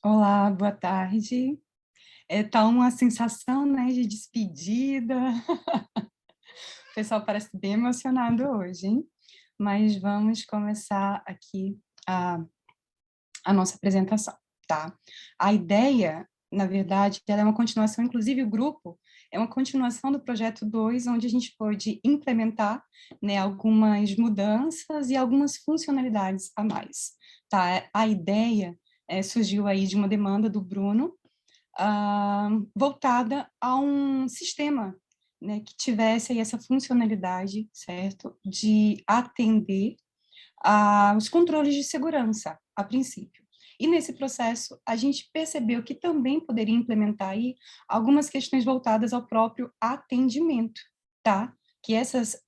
Olá, boa tarde. Tá uma sensação, né, de despedida. O pessoal parece bem emocionado hoje, hein? Mas vamos começar aqui a, a nossa apresentação, tá? A ideia, na verdade, ela é uma continuação, inclusive o grupo é uma continuação do projeto 2, onde a gente pôde implementar, né, algumas mudanças e algumas funcionalidades a mais, tá? A ideia surgiu aí de uma demanda do Bruno, voltada a um sistema, né, que tivesse aí essa funcionalidade, certo, de atender os controles de segurança, a princípio. E nesse processo, a gente percebeu que também poderia implementar aí algumas questões voltadas ao próprio atendimento, tá? Que essas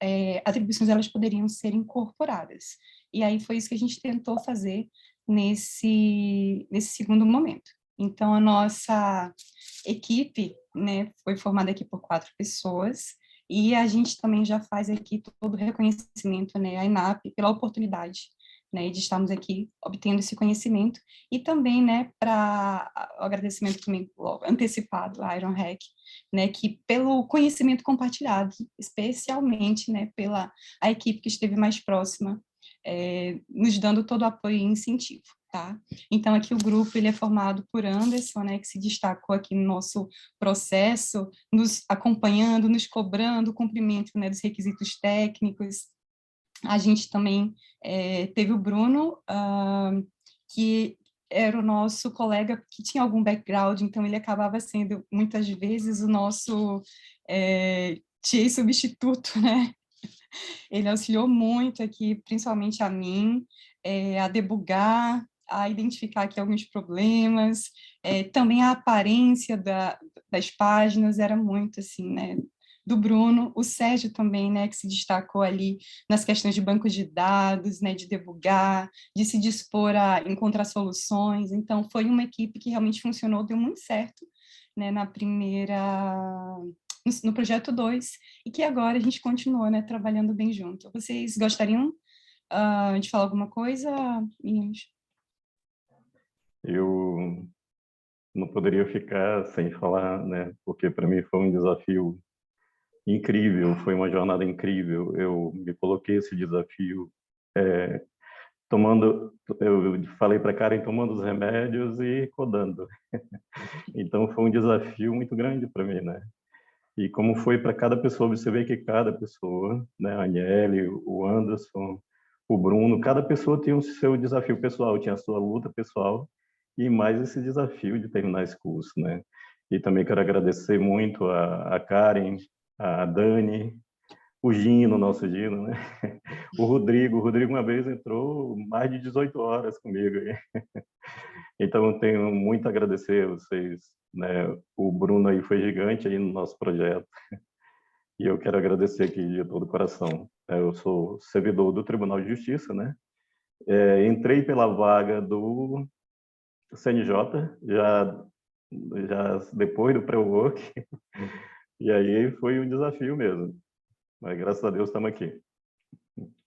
atribuições, elas poderiam ser incorporadas. E aí foi isso que a gente tentou fazer nesse segundo momento. Então, a nossa equipe, né, foi formada aqui por 4 pessoas, e a gente também já faz aqui todo o reconhecimento, né, à ENAP, pela oportunidade, né, de estarmos aqui obtendo esse conhecimento, e também, né, para o agradecimento também antecipado à Iron Hack, né, que pelo conhecimento compartilhado, especialmente, né, pela a equipe que esteve mais próxima, nos dando todo o apoio e incentivo, tá? Então, aqui o grupo, ele é formado por Anderson, né, que se destacou aqui no nosso processo, nos acompanhando, nos cobrando o cumprimento, né, dos requisitos técnicos. A gente também teve o Bruno, que era o nosso colega que tinha algum background, então ele acabava sendo, muitas vezes, o nosso TI substituto, né? Ele auxiliou muito aqui, principalmente a mim, a debugar, a identificar aqui alguns problemas, também a aparência das páginas era muito assim, né, do Bruno, o Sérgio também, né, que se destacou ali nas questões de bancos de dados, né, de debugar, de se dispor a encontrar soluções, então foi uma equipe que realmente funcionou, deu muito certo, né, no projeto 2, e que agora a gente continua, né, trabalhando bem junto. Vocês gostariam de falar alguma coisa, meninos? Eu não poderia ficar sem falar, né? Porque para mim foi um desafio incrível, foi uma jornada incrível. Eu me coloquei esse desafio tomando, eu falei para Karen tomando os remédios e codando. Então foi um desafio muito grande para mim, né? E como foi para cada pessoa, você vê que cada pessoa, né, a Aniele, o Anderson, o Bruno, cada pessoa tinha o seu desafio pessoal, tinha a sua luta pessoal e mais esse desafio de terminar esse curso, né? E também quero agradecer muito a Karen, a Dani, o Gino, nosso Gino, né? O Rodrigo uma vez entrou mais de 18 horas comigo. Então eu tenho muito a agradecer a vocês, né? O Bruno aí foi gigante aí no nosso projeto. E eu quero agradecer aqui de todo o coração. Eu sou servidor do Tribunal de Justiça, né? Entrei pela vaga do CNJ, já depois do pré-work, e aí foi um desafio mesmo. Mas graças a Deus estamos aqui.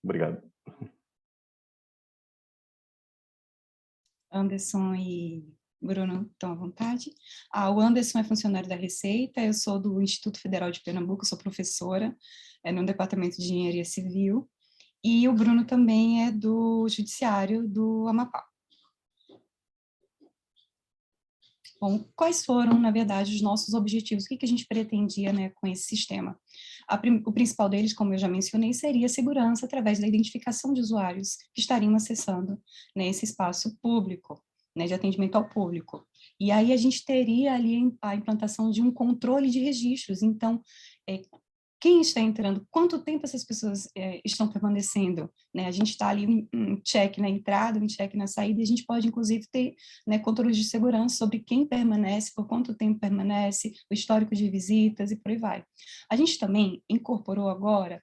Obrigado. Anderson e Bruno estão à vontade. O Anderson é funcionário da Receita, eu sou do Instituto Federal de Pernambuco, sou professora no Departamento de Engenharia Civil, e o Bruno também é do Judiciário do Amapá. Bom, quais foram, na verdade, os nossos objetivos? O que a gente pretendia, né, com esse sistema? O principal deles, como eu já mencionei, seria a segurança através da identificação de usuários que estariam acessando, né, esse espaço público, né, de atendimento ao público. E aí a gente teria ali a implantação de um controle de registros. Então, quem está entrando, quanto tempo essas pessoas estão permanecendo, né? A gente está ali um check na entrada, um check na saída, e a gente pode, inclusive, ter, né, controles de segurança sobre quem permanece, por quanto tempo permanece, o histórico de visitas e por aí vai. A gente também incorporou agora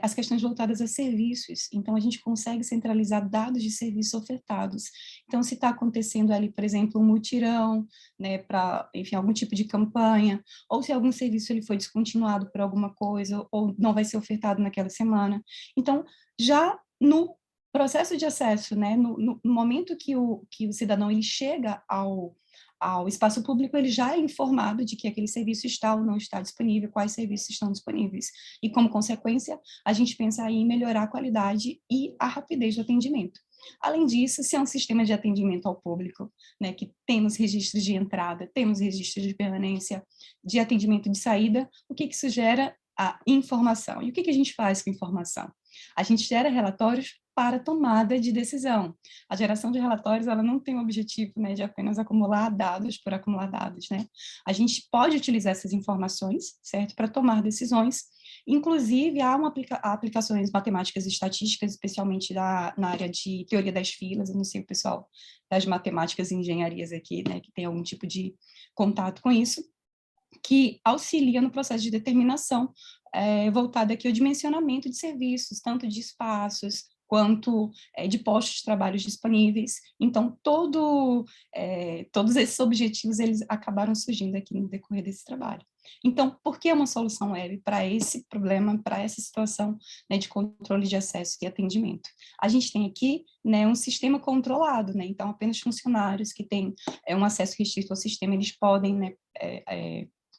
as questões voltadas a serviços, então a gente consegue centralizar dados de serviços ofertados. Então, se está acontecendo ali, por exemplo, um mutirão, né, para, enfim, algum tipo de campanha, ou se algum serviço ele foi descontinuado por alguma coisa, ou não vai ser ofertado naquela semana. Então, já no processo de acesso, né, no momento que o cidadão ele chega ao espaço público, ele já é informado de que aquele serviço está ou não está disponível, quais serviços estão disponíveis. E, como consequência, a gente pensa aí em melhorar a qualidade e a rapidez do atendimento. Além disso, se é um sistema de atendimento ao público, né, que temos registros de entrada, temos registros de permanência, de atendimento de saída, o que isso gera? A informação. E o que a gente faz com informação? A gente gera relatórios para tomada de decisão. A geração de relatórios, ela não tem o objetivo, né, de apenas acumular dados por acumular dados, né? A gente pode utilizar essas informações, certo, para tomar decisões. Inclusive, há aplicações matemáticas e estatísticas, especialmente na área de teoria das filas. Eu não sei o pessoal das matemáticas e engenharias aqui, né, que tem algum tipo de contato com isso, que auxilia no processo de determinação, voltada aqui ao dimensionamento de serviços, tanto de espaços, quanto de postos de trabalho disponíveis. Então, todos esses objetivos, eles acabaram surgindo aqui no decorrer desse trabalho. Então, por que uma solução web para esse problema, para essa situação, né, de controle de acesso e atendimento? A gente tem aqui, né, um sistema controlado, né, então apenas funcionários que têm um acesso restrito ao sistema, eles podem, né,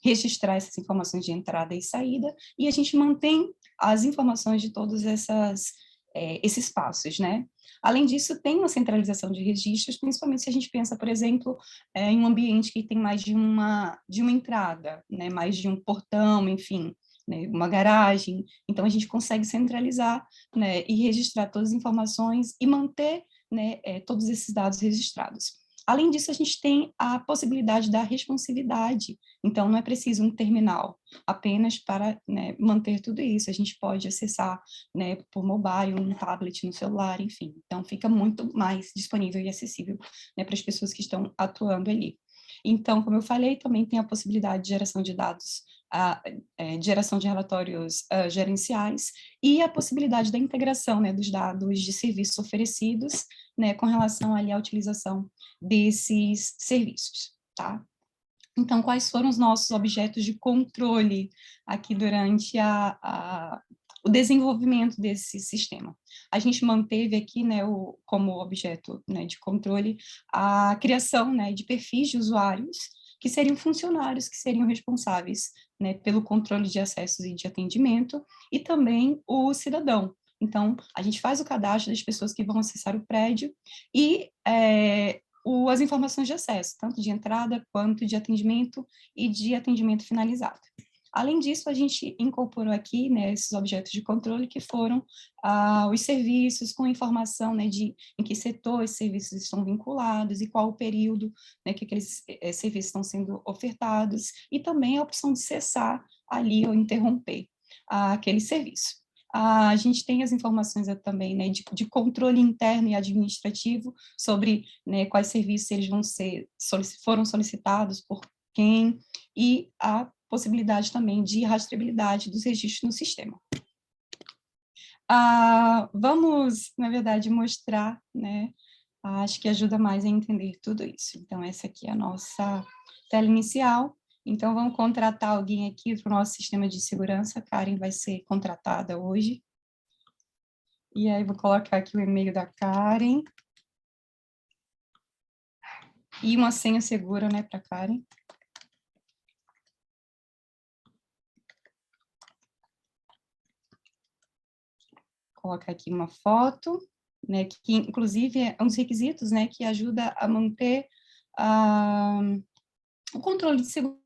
registrar essas informações de entrada e saída, e a gente mantém as informações de todos esses passos, né? Além disso, tem uma centralização de registros, principalmente se a gente pensa, por exemplo, em um ambiente que tem mais de uma entrada, né? Mais de um portão, enfim, né? Uma garagem. Então, a gente consegue centralizar, né? E registrar todas as informações e manter, né? Todos esses dados registrados. Além disso, a gente tem a possibilidade da responsividade. Então, não é preciso um terminal apenas para, né, manter tudo isso. A gente pode acessar, né, por mobile, um tablet, no celular, enfim. Então, fica muito mais disponível e acessível, né, para as pessoas que estão atuando ali. Então, como eu falei, também tem a possibilidade de geração de dados, de geração de relatórios gerenciais e a possibilidade da integração, né, dos dados de serviços oferecidos, né, com relação ali à utilização desses serviços, tá? Então, quais foram os nossos objetos de controle aqui durante o desenvolvimento desse sistema? A gente manteve aqui, né, como objeto, né, de controle a criação, né, de perfis de usuários, que seriam funcionários que seriam responsáveis, né, pelo controle de acessos e de atendimento, e também o cidadão. Então, a gente faz o cadastro das pessoas que vão acessar o prédio e as informações de acesso, tanto de entrada quanto de atendimento e de atendimento finalizado. Além disso, a gente incorporou aqui, né, esses objetos de controle que foram os serviços com informação, né, de em que setor esses serviços estão vinculados e qual o período, né, que aqueles serviços estão sendo ofertados, e também a opção de cessar ali ou interromper aquele serviço. A gente tem as informações também, né, de controle interno e administrativo sobre, né, quais serviços eles foram solicitados por quem, e a possibilidade também de rastreabilidade dos registros no sistema. Vamos, na verdade, mostrar, né, acho que ajuda mais a entender tudo isso. Então, essa aqui é a nossa tela inicial. Então, vamos contratar alguém aqui para o nosso sistema de segurança. A Karen vai ser contratada hoje. E aí, vou colocar aqui o e-mail da Karen. E uma senha segura, né, para Karen. Colocar aqui uma foto, né, que inclusive é um dos requisitos, né, que ajuda a manter o controle de segurança.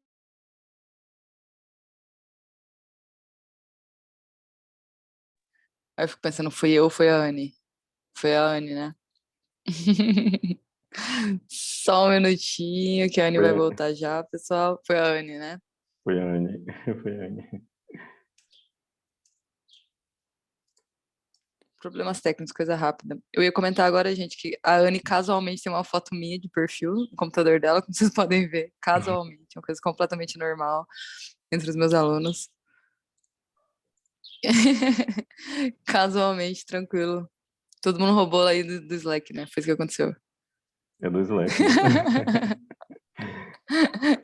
Aí eu fico pensando, fui eu ou foi a Anne? Foi a Anne, né? Só um minutinho que a Anne vai voltar já, pessoal. Foi a Anne, né? Foi a Anne, foi a Anne. Problemas técnicos, coisa rápida. Eu ia comentar agora, gente, que a Anne casualmente tem uma foto minha de perfil no computador dela, como vocês podem ver, casualmente, uma coisa completamente normal entre os meus alunos. Casualmente, tranquilo. Todo mundo roubou aí do Slack, né? Foi isso que aconteceu. É do Slack.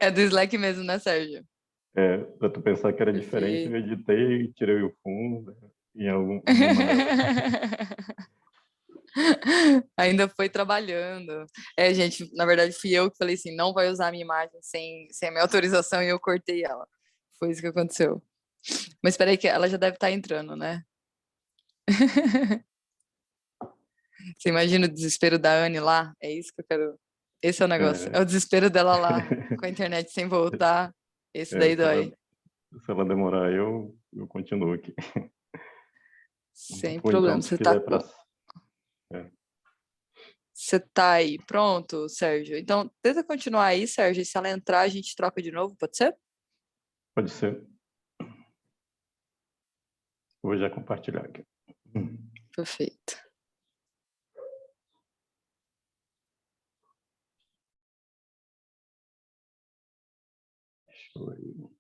É do Slack mesmo, né, Sérgio? Para tu pensar que era diferente, eu editei, tirei o fundo em alguma maneira. Ainda foi trabalhando. Gente, na verdade, fui eu que falei assim, não vai usar a minha imagem sem a minha autorização, e eu cortei ela. Foi isso que aconteceu. Mas espera aí que ela já deve estar entrando, né? Você imagina o desespero da Anne lá? É isso que eu quero. Esse é o negócio. É o desespero dela lá, com a internet sem voltar. Esse daí dói. Se ela demorar, eu continuo aqui. Sem Ou então, problema. se quiser para... Você tá aí, pronto, Sérgio. Então, tenta continuar aí, Sérgio. E se ela entrar, a gente troca de novo, pode ser? Pode ser. Vou já compartilhar aqui. Perfeito. Deixa eu ver.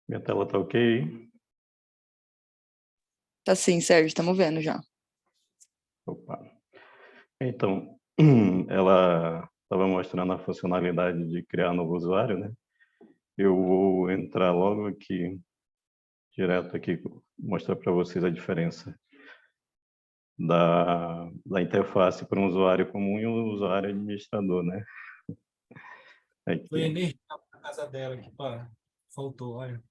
Minha tela tá ok? Tá sim, Sérgio, estamos vendo já. Opa. Então, ela estava mostrando a funcionalidade de criar novo usuário, né? Eu vou entrar logo aqui, direto aqui, mostrar para vocês a diferença da interface para um usuário comum e um usuário administrador, né? Aqui. Foi energia na casa dela que faltou, olha.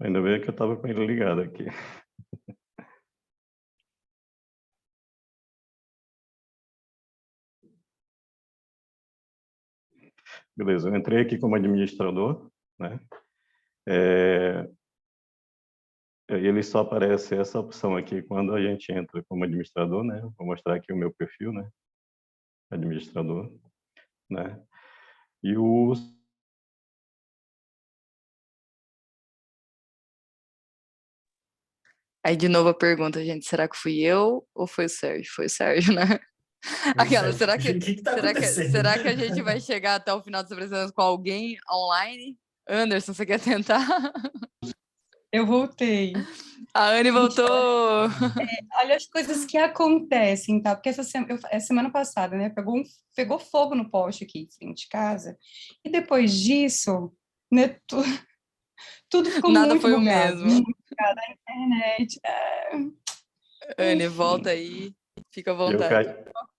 Ainda bem que eu estava com ele ligado aqui. Beleza, eu entrei aqui como administrador, né? Ele só aparece essa opção aqui quando a gente entra como administrador, né? Vou mostrar aqui o meu perfil, né? Administrador, né? E o... Aí, de novo, a pergunta, gente, será que fui eu ou foi o Sérgio? Foi o Sérgio, né? Aquela, será que a gente vai chegar até o final das apresentações com alguém online? Anderson, você quer tentar? Eu voltei. A Anne voltou! Olha as coisas que acontecem, tá? Porque semana passada, né? Pegou fogo no poste aqui em frente de casa. E depois disso, né? Tudo ficou Nada muito foi o bugado. mesmo. Muito bugado a internet. Anne, Enfim. volta aí. Fica à vontade.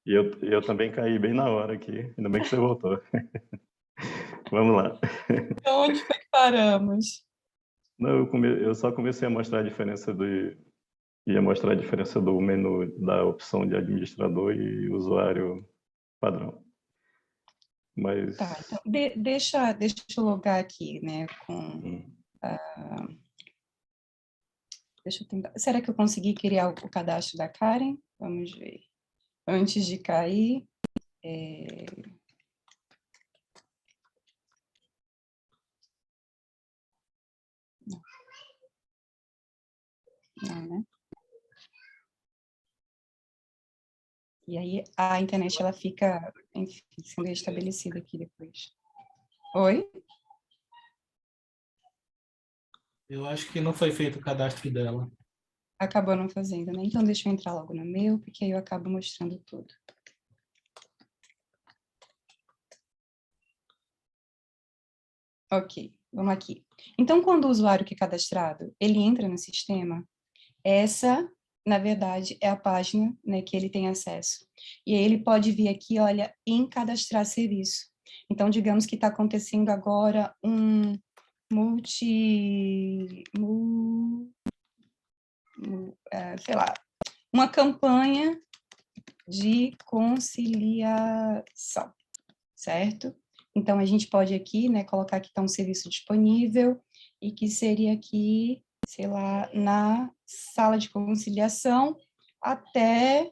Eu também caí bem na hora aqui. Ainda bem que você voltou. Vamos lá. Então, onde foi que paramos? Não, eu só comecei a mostrar a diferença ia mostrar a diferença do menu da opção de administrador e usuário padrão. Mas... Tá, então, deixa eu logar aqui, né, deixa eu tentar. Será que eu consegui criar o cadastro da Karen? Vamos ver. Antes de cair... Não, né? E aí a internet, ela fica, enfim, sendo estabelecida aqui depois. Oi? Eu acho que não foi feito o cadastro dela. Acabou não fazendo, né? Então, deixa eu entrar logo no meu, porque aí eu acabo mostrando tudo. Ok, vamos aqui. Então, quando o usuário que é cadastrado, ele entra no sistema, essa, na verdade, é a página, né, que ele tem acesso. E aí ele pode vir aqui, olha, em cadastrar serviço. Então, digamos que está acontecendo agora um sei lá, uma campanha de conciliação, certo? Então, a gente pode aqui, né, colocar que está um serviço disponível e que seria aqui, sei lá, na sala de conciliação até,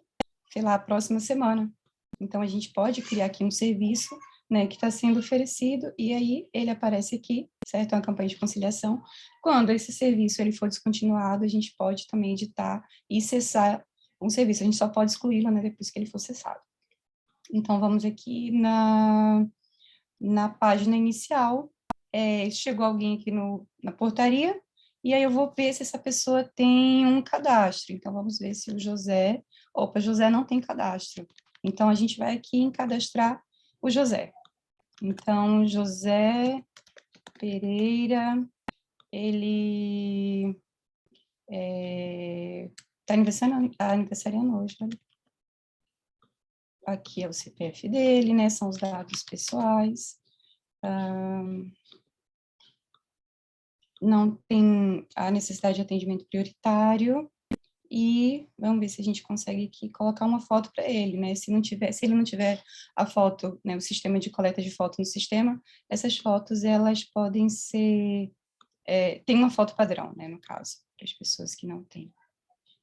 sei lá, a próxima semana. Então, a gente pode criar aqui um serviço, né, que está sendo oferecido, e aí ele aparece aqui, certo? É uma campanha de conciliação. Quando esse serviço ele for descontinuado, a gente pode também editar e cessar um serviço. A gente só pode excluí-lo, né, depois que ele for cessado. Então, vamos aqui na página inicial, chegou alguém aqui na portaria, e aí eu vou ver se essa pessoa tem um cadastro. Então, vamos ver se o José... Opa, José não tem cadastro. Então, a gente vai aqui em cadastrar o José. Então, José Pereira, ele está aniversariando hoje, né? Aqui é o CPF dele, né? São os dados pessoais. Não tem a necessidade de atendimento prioritário. E vamos ver se a gente consegue aqui colocar uma foto para ele, né? Se ele não tiver a foto, né, o sistema de coleta de foto no sistema, essas fotos, elas podem ser... tem uma foto padrão, né, no caso, para as pessoas que não têm.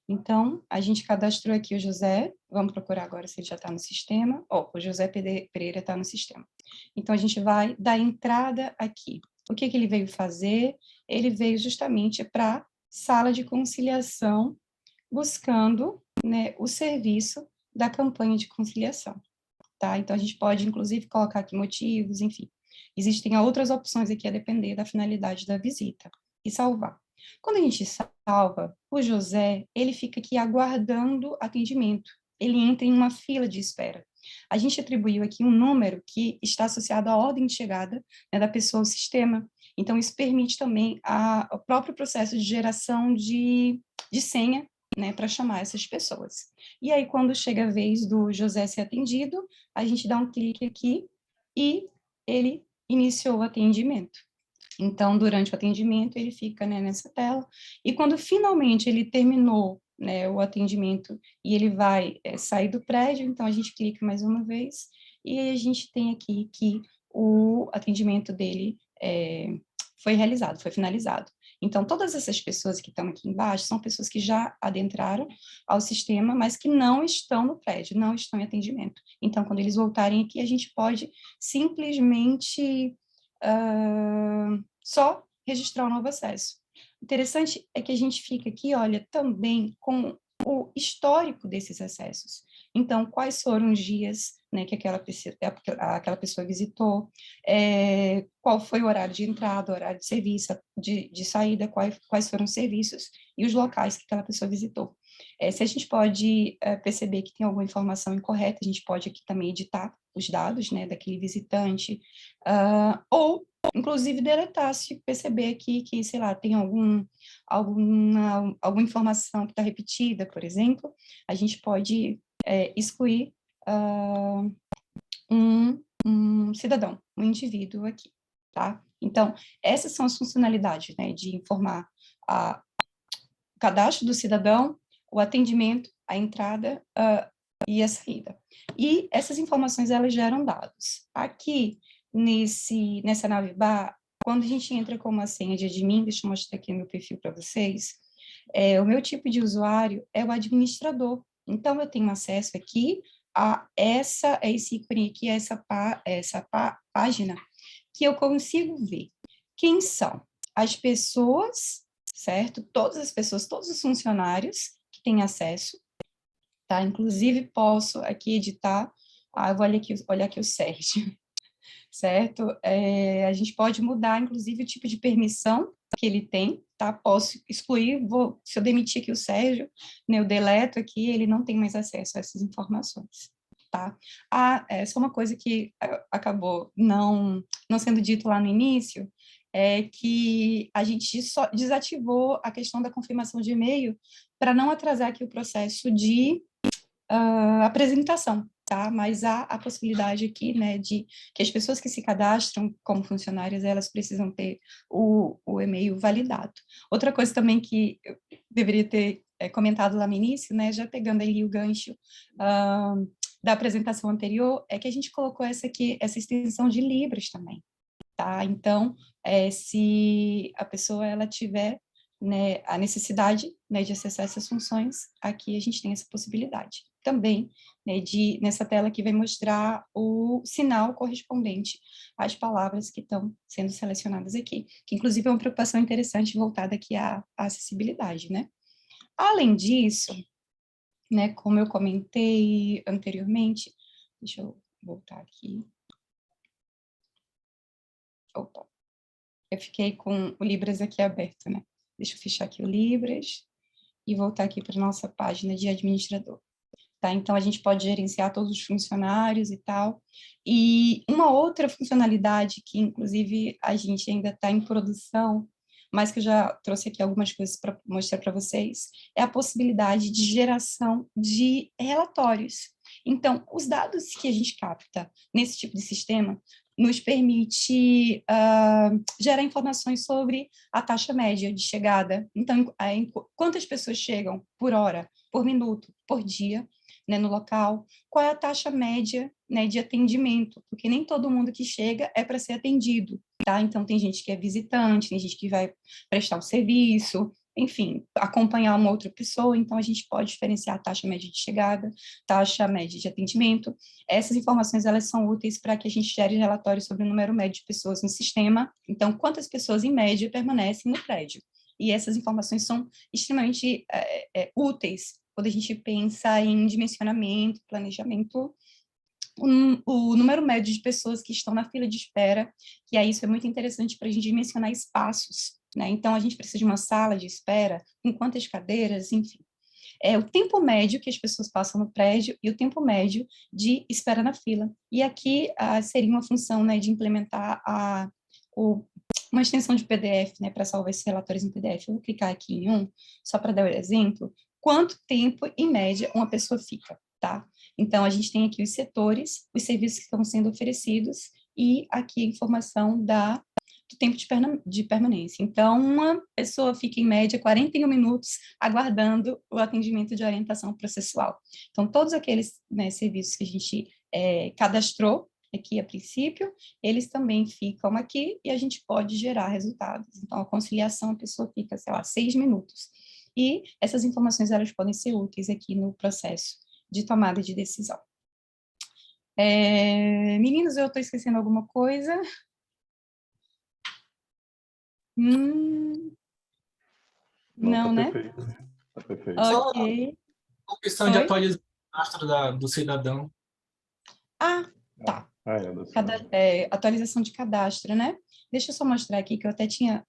Então, a gente cadastrou aqui o José, vamos procurar agora se ele já está no sistema. O José Pereira está no sistema. Então, a gente vai dar entrada aqui. O que ele veio fazer? Ele veio justamente para a sala de conciliação, buscando, né, o serviço da campanha de conciliação, tá? Então, a gente pode, inclusive, colocar aqui motivos, enfim. Existem outras opções aqui a depender da finalidade da visita. E salvar. Quando a gente salva, o José, ele fica aqui aguardando atendimento. Ele entra em uma fila de espera. A gente atribuiu aqui um número que está associado à ordem de chegada, né, da pessoa ao sistema. Então, isso permite também o próprio processo de geração de senha, né, para chamar essas pessoas. E aí, quando chega a vez do José ser atendido, a gente dá um clique aqui e ele iniciou o atendimento. Então, durante o atendimento, ele fica, né, nessa tela, e quando finalmente ele terminou, né, o atendimento e ele vai sair do prédio, então a gente clica mais uma vez, e a gente tem aqui que o atendimento dele foi realizado, foi finalizado. Então, todas essas pessoas que estão aqui embaixo são pessoas que já adentraram ao sistema, mas que não estão no prédio, não estão em atendimento. Então, quando eles voltarem aqui, a gente pode simplesmente só registrar o novo acesso. Interessante é que a gente fica aqui, olha, também com o histórico desses acessos. Então, quais foram os dias, né, que aquela pessoa visitou, qual foi o horário de entrada, o horário de serviço, de saída, quais foram os serviços e os locais que aquela pessoa visitou. Se a gente pode perceber que tem alguma informação incorreta, a gente pode aqui também editar os dados, né, daquele visitante, ou, inclusive, deletar, se perceber aqui que, sei lá, tem alguma informação que está repetida, por exemplo, a gente pode excluir um cidadão, um indivíduo aqui, tá? Então, essas são as funcionalidades, né, de informar o cadastro do cidadão, o atendimento, a entrada e a saída. E essas informações, elas geram dados. Aqui, nessa navbar, quando a gente entra com uma senha de admin, deixa eu mostrar aqui no meu perfil para vocês, o meu tipo de usuário é o administrador. Então, eu tenho acesso aqui a esse ícone aqui, essa página, que eu consigo ver quem são as pessoas, certo? Todas as pessoas, todos os funcionários que têm acesso, tá? Inclusive, posso aqui editar, eu vou olhar aqui o Sérgio, certo? A gente pode mudar, inclusive, o tipo de permissão que ele tem, tá? Posso excluir, se eu demitir aqui o Sérgio, né, eu deleto aqui, ele não tem mais acesso a essas informações, tá? Só uma coisa que acabou não sendo dito lá no início, é que a gente só desativou a questão da confirmação de e-mail para não atrasar aqui o processo de apresentação, tá? Mas há a possibilidade aqui, né, de que as pessoas que se cadastram como funcionárias, elas precisam ter o e-mail validado. Outra coisa também que eu deveria ter comentado lá no início, né, já pegando ali o gancho da apresentação anterior, é que a gente colocou essa extensão de Libras também, tá? Então, se a pessoa, ela tiver, né, a necessidade, né, de acessar essas funções, aqui a gente tem essa possibilidade. Também, né, nessa tela aqui vai mostrar o sinal correspondente às palavras que estão sendo selecionadas aqui, que inclusive é uma preocupação interessante voltada aqui à acessibilidade, né? Além disso, né, como eu comentei anteriormente, deixa eu voltar aqui. Opa. Eu fiquei com o Libras aqui aberto, né? Deixa eu fechar aqui o Libras e voltar aqui para a nossa página de administrador. tá? Então, a gente pode gerenciar todos os funcionários e tal. E uma outra funcionalidade que, inclusive, a gente ainda está em produção, mas que eu já trouxe aqui algumas coisas para mostrar para vocês, é a possibilidade de geração de relatórios. Então, os dados que a gente capta nesse tipo de sistema nos permite gerar informações sobre a taxa média de chegada. Então, quantas pessoas chegam por hora, por minuto, por dia, né, no local, qual é a taxa média, né, de atendimento, porque nem todo mundo que chega é para ser atendido, tá? Então, tem gente que é visitante, tem gente que vai prestar um serviço, enfim, acompanhar uma outra pessoa, então a gente pode diferenciar a taxa média de chegada, taxa média de atendimento. Essas informações, elas são úteis para que a gente gere relatórios sobre o número médio de pessoas no sistema, então, quantas pessoas, em média, permanecem no prédio. E essas informações são extremamente úteis quando a gente pensa em dimensionamento, planejamento, o número médio de pessoas que estão na fila de espera, que aí isso é muito interessante para a gente dimensionar espaços, né? Então, a gente precisa de uma sala de espera, com quantas cadeiras, enfim. É o tempo médio que as pessoas passam no prédio e o tempo médio de espera na fila. E aqui seria uma função, né, de implementar uma extensão de PDF, né, para salvar esses relatórios em PDF. Eu vou clicar aqui em um, só para dar o exemplo, quanto tempo, em média, uma pessoa fica, tá? Então, a gente tem aqui os setores, os serviços que estão sendo oferecidos, e aqui a informação do tempo de permanência. Então, uma pessoa fica, em média, 41 minutos aguardando o atendimento de orientação processual. Então, todos aqueles, né, serviços que a gente cadastrou aqui a princípio, eles também ficam aqui e a gente pode gerar resultados. Então, a conciliação, a pessoa fica, sei lá, 6 minutos. E essas informações, elas podem ser úteis aqui no processo de tomada de decisão. Meninos, eu estou esquecendo alguma coisa? Não, né? Perfeito. Tá perfeito. Ok. Só a questão de atualizar o cadastro do cidadão. Tá. Anderson. Atualização de cadastro, né? Deixa eu só mostrar aqui, que eu até tinha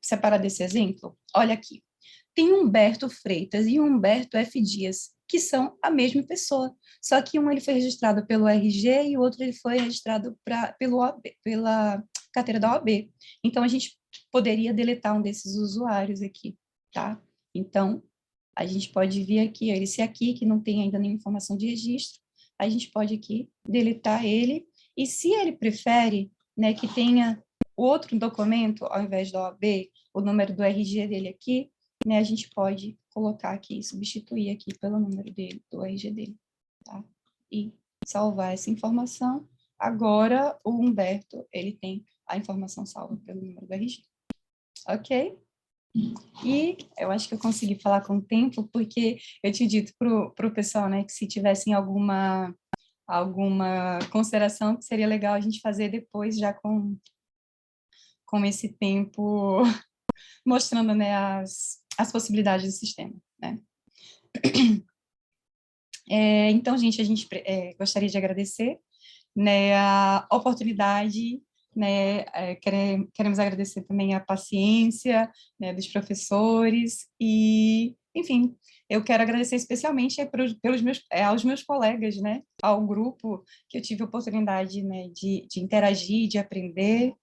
separado esse exemplo. Olha aqui. Tem Humberto Freitas e Humberto F. Dias, que são a mesma pessoa, só que um ele foi registrado pelo RG e o outro ele foi registrado pela carteira da OAB. Então, a gente poderia deletar um desses usuários aqui, tá? Então, a gente pode vir aqui, esse aqui, que não tem ainda nenhuma informação de registro, a gente pode aqui deletar ele, e se ele prefere, né, que tenha outro documento, ao invés da OAB, o número do RG dele aqui, né, a gente pode colocar aqui, substituir aqui pelo número dele, do RG dele, tá? E salvar essa informação. Agora, o Humberto, ele tem a informação salva pelo número do RG. Ok? E eu acho que eu consegui falar com o tempo, porque eu tinha dito para o pessoal, né, que se tivessem alguma consideração, que seria legal a gente fazer depois, já com esse tempo, mostrando, né, as possibilidades do sistema, né? Então, gente, a gente gostaria de agradecer, né, a oportunidade, né, queremos agradecer também a paciência, né, dos professores e, enfim, eu quero agradecer especialmente aos meus colegas, né, ao grupo que eu tive a oportunidade, né, de interagir, de aprender.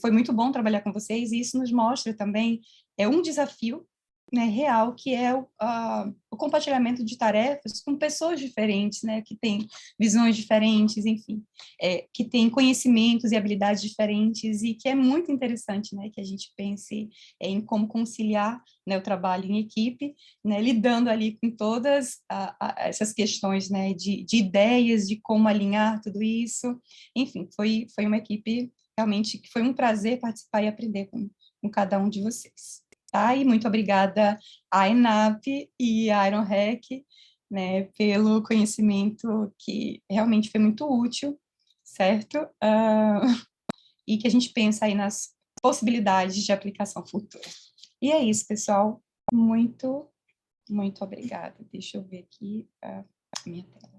Foi muito bom trabalhar com vocês e isso nos mostra também um desafio, né, real, que é o compartilhamento de tarefas com pessoas diferentes, né, que têm visões diferentes, enfim, que têm conhecimentos e habilidades diferentes, e que é muito interessante, né, que a gente pense em como conciliar, né, o trabalho em equipe, né, lidando ali com todas essas questões, né, de ideias, de como alinhar tudo isso. Enfim, foi uma equipe realmente que foi um prazer participar e aprender com cada um de vocês. Tá? E muito obrigada à ENAP e à IronHack, né, pelo conhecimento que realmente foi muito útil, certo? E que a gente pensa aí nas possibilidades de aplicação futura. E é isso, pessoal. Muito, muito obrigada. Deixa eu ver aqui a minha tela.